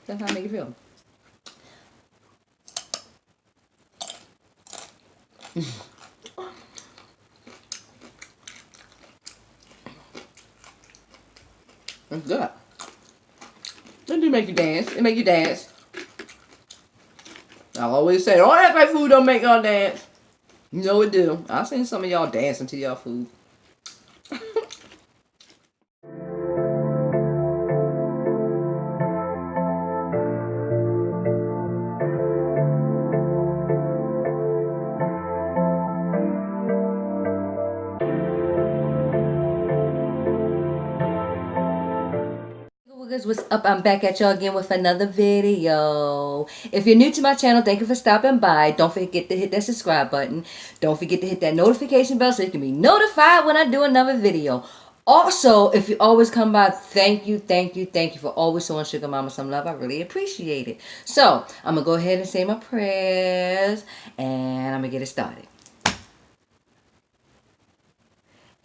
That's how I make you feel. It's good. It do make you dance. It make you dance. I always say, don't act like food don't make y'all dance. You know it do. I've seen some of y'all dancing to y'all food. What's up? I'm back at y'all again with another video. If you're new to my channel, thank you for stopping by. Don't forget to hit that subscribe button. Don't forget to hit that notification bell so you can be notified when I do another video. Also, if you always come by, thank you for always showing Sugar Mama some love. I really appreciate it. So, I'm going to go ahead and say my prayers, and I'm going to get it started.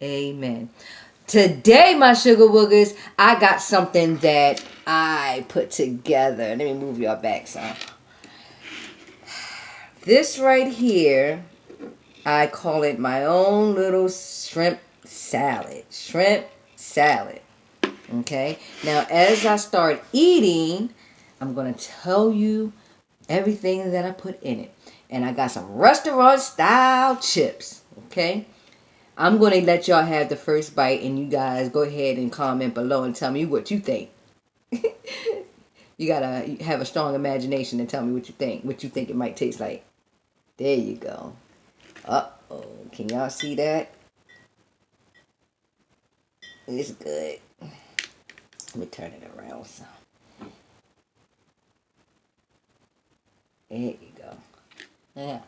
Amen. Today, my Sugar Woogers, I got something that I put together. Let me move y'all back some. This right here, I call it my own little shrimp salad. Shrimp salad. Okay? Now, as I start eating, I'm going to tell you everything that I put in it. And I got some restaurant-style chips. Okay? I'm going to let y'all have the first bite, and you guys go ahead and comment below and tell me what you think. You got to have a strong imagination and tell me what you think it might taste like. There you go. Uh-oh. Can y'all see that? It's good. Let me turn it around some. There you go. Yeah.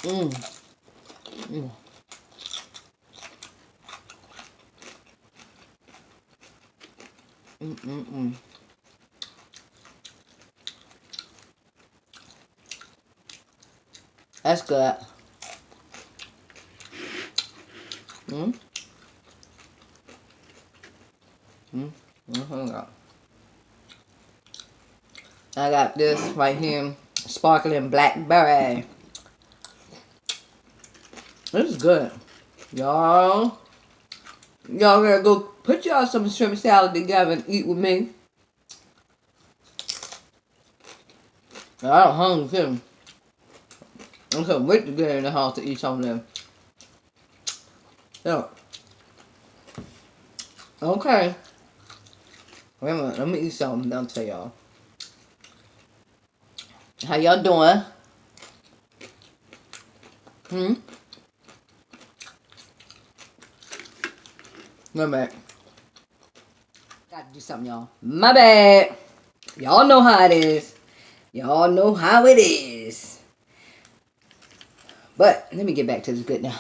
Mmm. That's good. I got this right here, sparkling blackberry. This is good. Y'all gotta go put y'all some shrimp salad together and eat with me. I'm hungry too. I can't wait to get in the house to eat some of them. So, okay. Wait a minute, let me eat something, I'll tell y'all. How y'all doing? My bad. Got to do something, y'all. My bad. Y'all know how it is. Y'all know how it is. But, let me get back to this good now.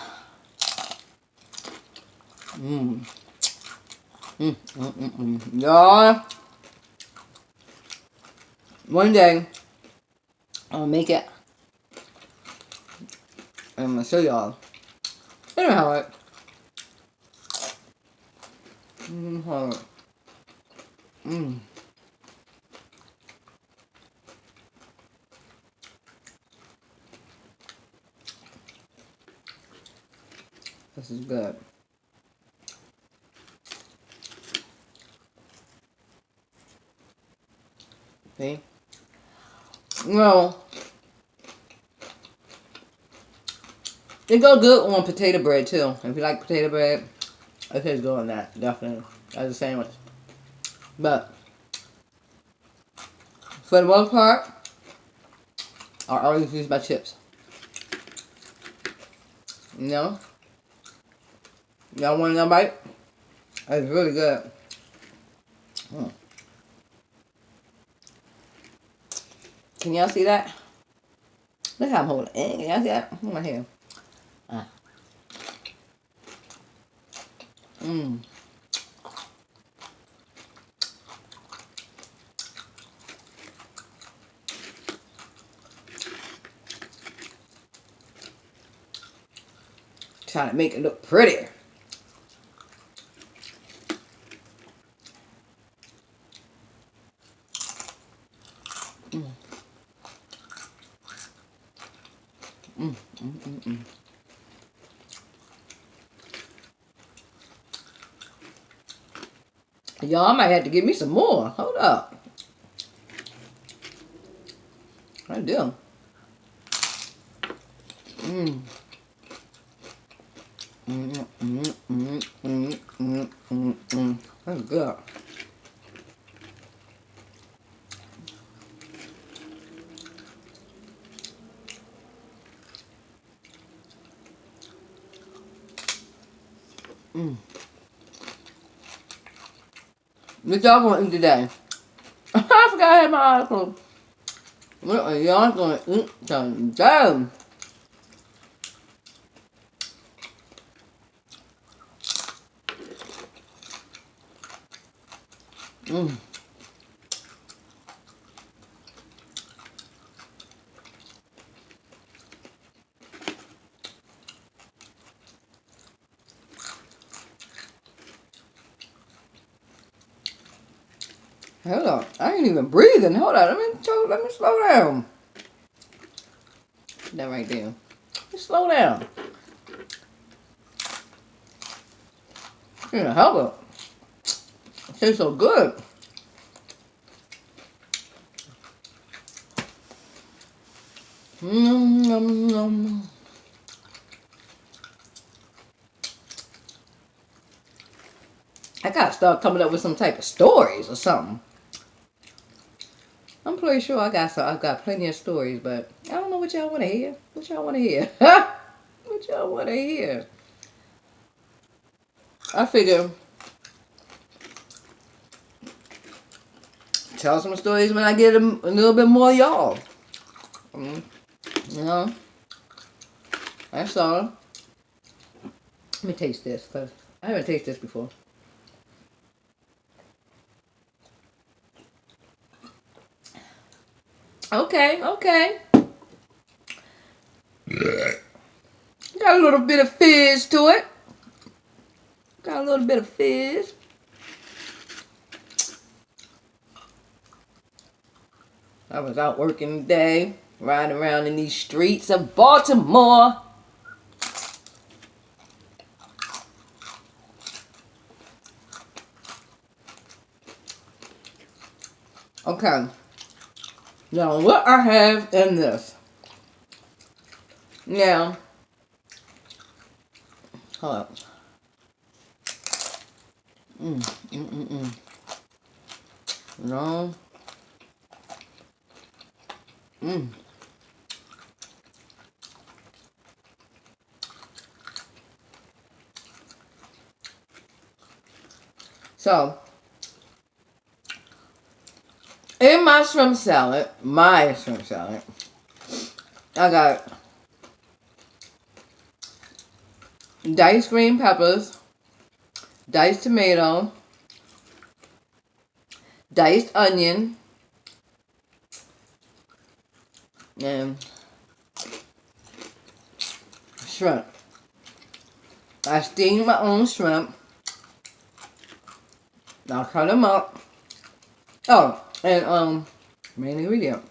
Y'all, one day, I'm gonna make it. And I'm gonna show y'all. Anyhow, this is good. See? Well, it goes good on potato bread too. If you like potato bread, it tastes good on that, definitely. As a sandwich. But for the most part, I always use my chips. You know? Y'all want another bite? It's really good. Can y'all see that? Look how I'm holding it. Can y'all see that? Hold my hand. Trying to make it look prettier. Mm. Mm, mm, mm, mm. Y'all might have to give me some more. Hold up. I do. Mm. Mm, mm, mm, mm, mm, mm, mm. That's good. Mm. What y'all gonna eat today? I forgot I had my eyes closed. What are y'all gonna eat today? Mm. Hold on. I ain't even breathing. Hold on. Let me slow down. That right there. Just slow down. Yeah, help it. It tastes so good. Mm. I gotta start coming up with some type of stories or something. I'm pretty sure I've got plenty of stories, but I don't know what y'all want to hear. What y'all want to hear? What y'all want to hear? I figure tell some stories when I get a little bit more y'all. Mm, you know, that's all. Let me taste this because I haven't tasted this before. Okay, okay. Got a little bit of fizz to it. Got a little bit of fizz. I was out working today, riding around in these streets of Baltimore. Okay. Now, what I have in this. Now, hold up. No. Mm. So, in my shrimp salad, I got diced green peppers, diced tomato, diced onion, and shrimp. I steam my own shrimp. I'll cut them up. Oh, and main ingredient.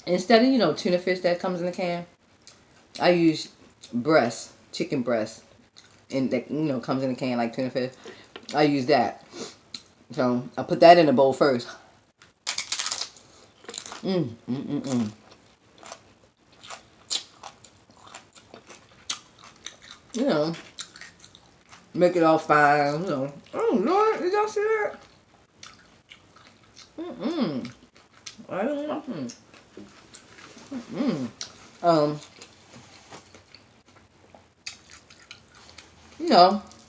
Instead of tuna fish that comes in a can, I use chicken breast, and that comes in a can like tuna fish. I use that. So I put that in a bowl first. Mm, mm, mm, mm. You know, make it all fine. Oh Lord, did y'all see that? Mm-mm. I don't know. Mm-mm. Um,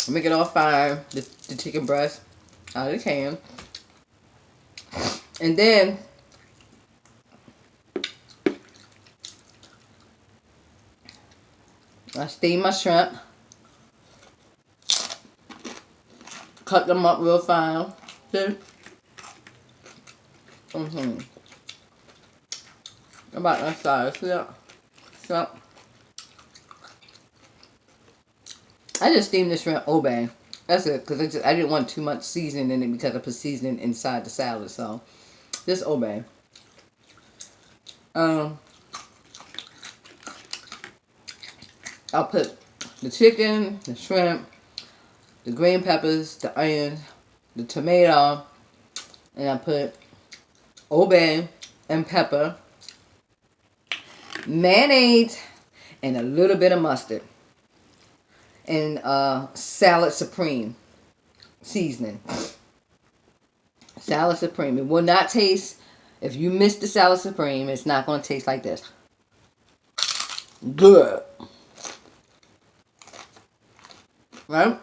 make it all fine. The chicken breast out of the can, and then I steam my shrimp, cut them up real fine. See? About that size. See that? Shrimp. I just steamed the shrimp obey. That's it, because I didn't want too much seasoning in it because I put seasoning inside the salad. So, just obey. Um, I'll put the chicken, the shrimp, the green peppers, the onions, the tomato, and I put Old Bay and pepper, mayonnaise, and a little bit of mustard, and salad supreme seasoning. Salad supreme. It will not taste, if you miss the salad supreme, it's not going to taste like this. Good. Right?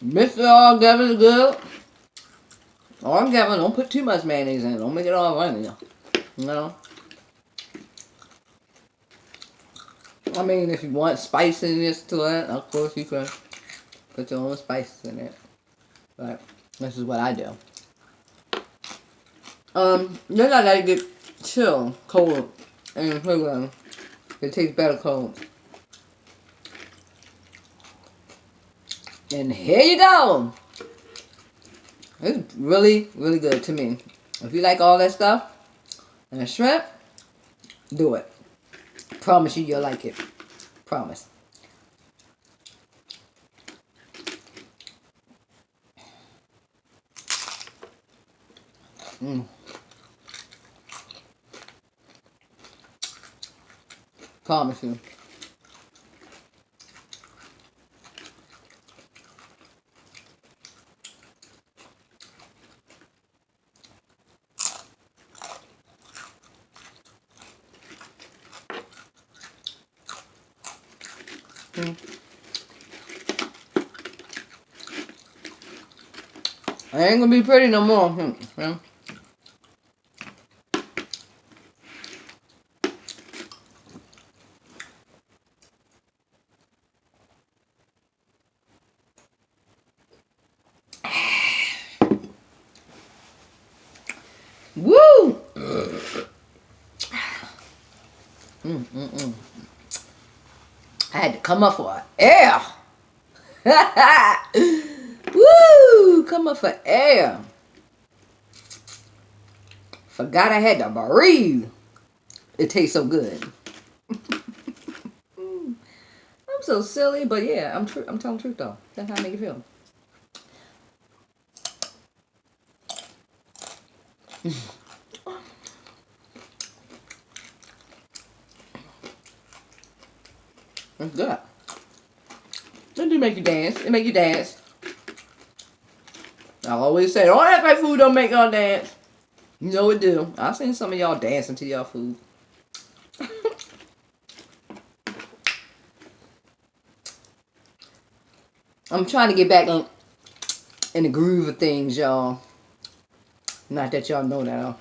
Mix it all together good. All together. Don't put too much mayonnaise in it. Don't make it all runny. You know? I mean, if you want spiciness to it, of course you can put your own spices in it. But this is what I do. Then I gotta get chill, cold, and it tastes better cold. And here you go. It's really, really good to me. If you like all that stuff and the shrimp, do it. Promise you, you'll like it. Promise. Promise you. I ain't gonna be pretty no more. Woo! I had to come up for air. Woo! Come up for air. Forgot I had to breathe. It tastes so good. I'm so silly, but yeah, I'm telling the truth though. That's how I make you feel. It's good. It do make you dance. It make you dance. I always say, don't act like food don't make y'all dance. You know it do. I've seen some of y'all dancing to y'all food. I'm trying to get back in the groove of things, y'all. Not that y'all know that I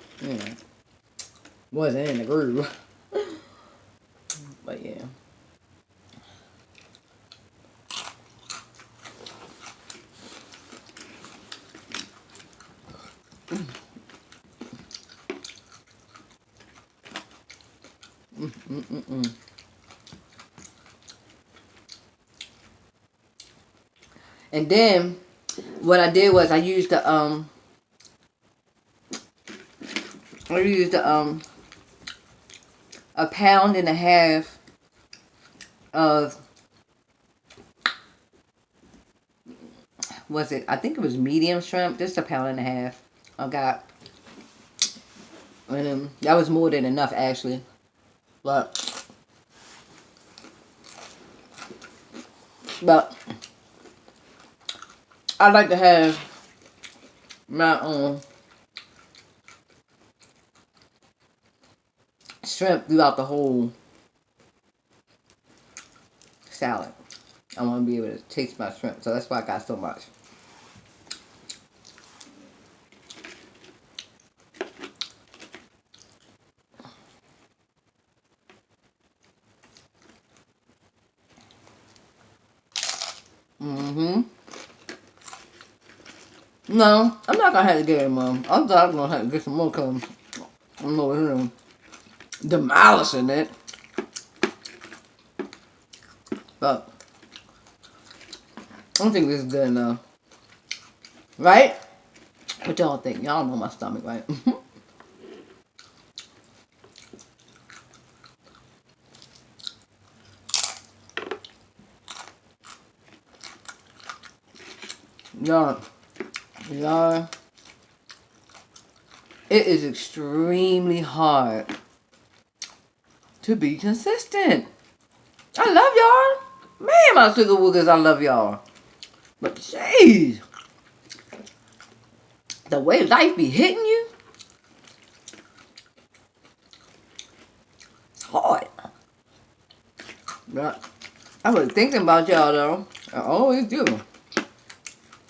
wasn't in the groove. But yeah. And then what I did was I used a pound and a half of, I think it was medium shrimp, just a pound and a half I got. And that was more than enough actually. But I like to have my shrimp throughout the whole salad. I want to be able to taste my shrimp, so that's why I got so much. No, I'm not gonna have to get any more. I thought I was gonna have to get some more because I'm over here demolishing it. But I don't think this is good enough. Right? What y'all think? Y'all know my stomach, right? Y'all, it is extremely hard to be consistent. I love y'all. Man, my Suga Wugas, I love y'all. But jeez, the way life be hitting you, it's hard. But I was thinking about y'all though. I always do.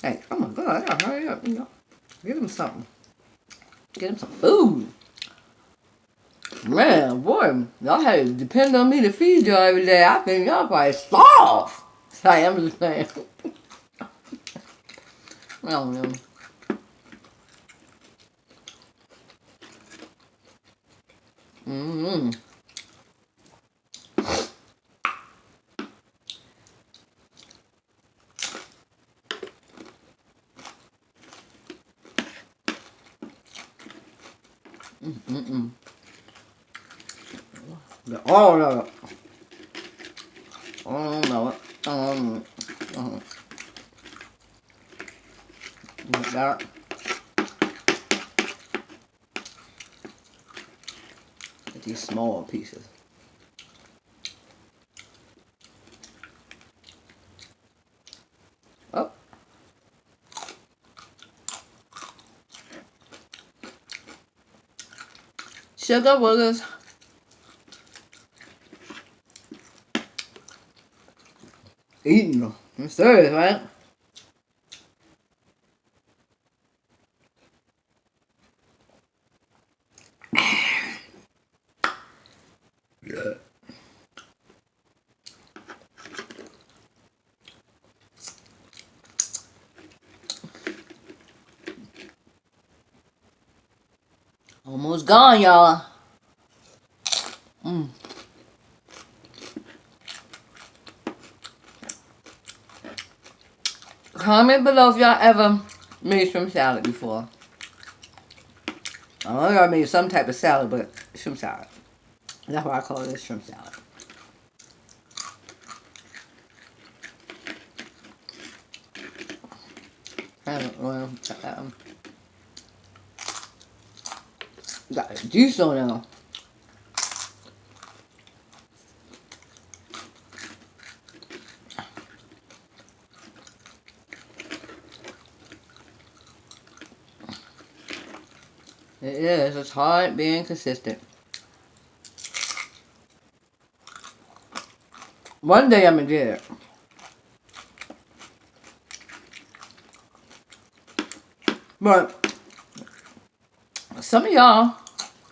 Hey, oh my God, I gotta hurry up, you know. Get him something. Get him some food. Man, boy, y'all had to depend on me to feed y'all every day. I think y'all probably starve. Sorry, I'm just saying. I don't know. Mm-hmm. Mm-mm. All of it. I don't know it. That. These small pieces. Oh. Suga Wugas. Eating them. I'm serious, right? Yeah. Almost gone, y'all. Comment below if y'all ever made shrimp salad before. I know y'all made some type of salad, but shrimp salad. That's why I call it shrimp salad. Got the juice on now. It is. It's hard being consistent. One day I'm gonna get it. But some of y'all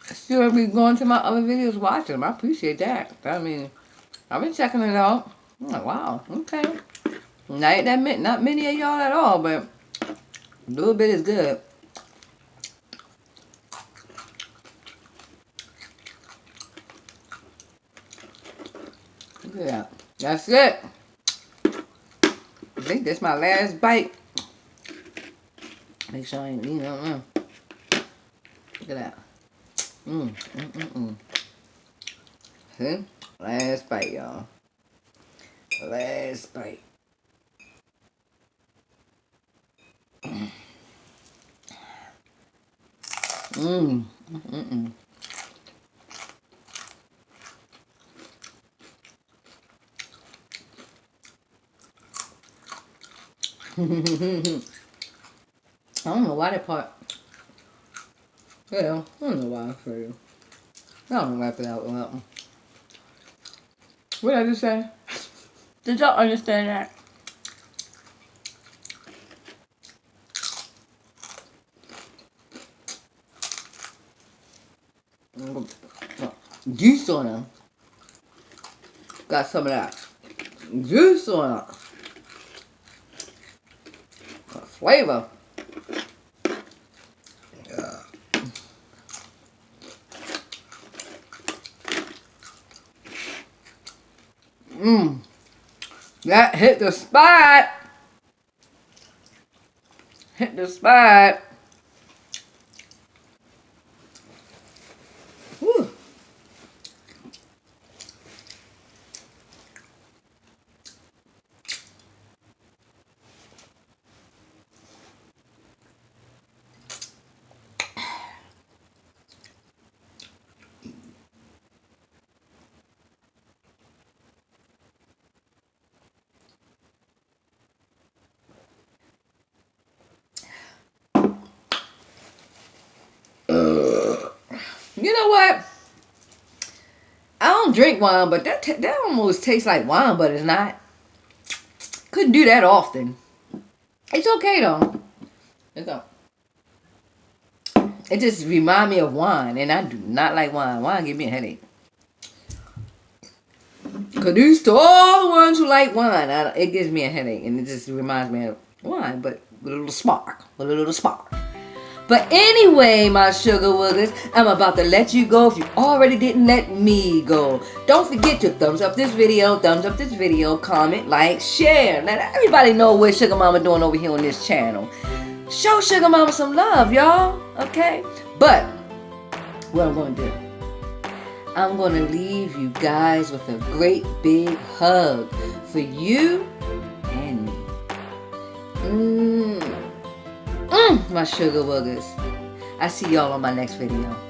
still be going to my other videos watching them. I appreciate that. I mean, I've been checking it out. I'm like, wow, okay. Not many of y'all at all, but a little bit is good. Look at that. That's it. I think that's my last bite. Make sure I ain't eating nothing. Look at that. See? Last bite, y'all. Last bite. I don't know why that part. Yeah, I don't know why for you. I don't know why for that one. What did I just say? Did y'all understand that? Juice on them. Got some of that juice on it. Flavor. That hit the spot. Hit the spot. You know what? I don't drink wine, but that almost tastes like wine, but it's not. Couldn't do that often. It's okay though. It's okay. It just reminds me of wine, and I do not like wine. Wine give me a headache. Cause to all the ones who like wine, it gives me a headache, and it just reminds me of wine, but with a little spark, But anyway, my sugar woogers, I'm about to let you go if you already didn't let me go. Don't forget to thumbs up this video, comment, like, share. Let everybody know what Sugar Mama doing over here on this channel. Show Sugar Mama some love, y'all. Okay? But what I'm going to do, I'm going to leave you guys with a great big hug for you and me. My sugar woogers. I see y'all on my next video.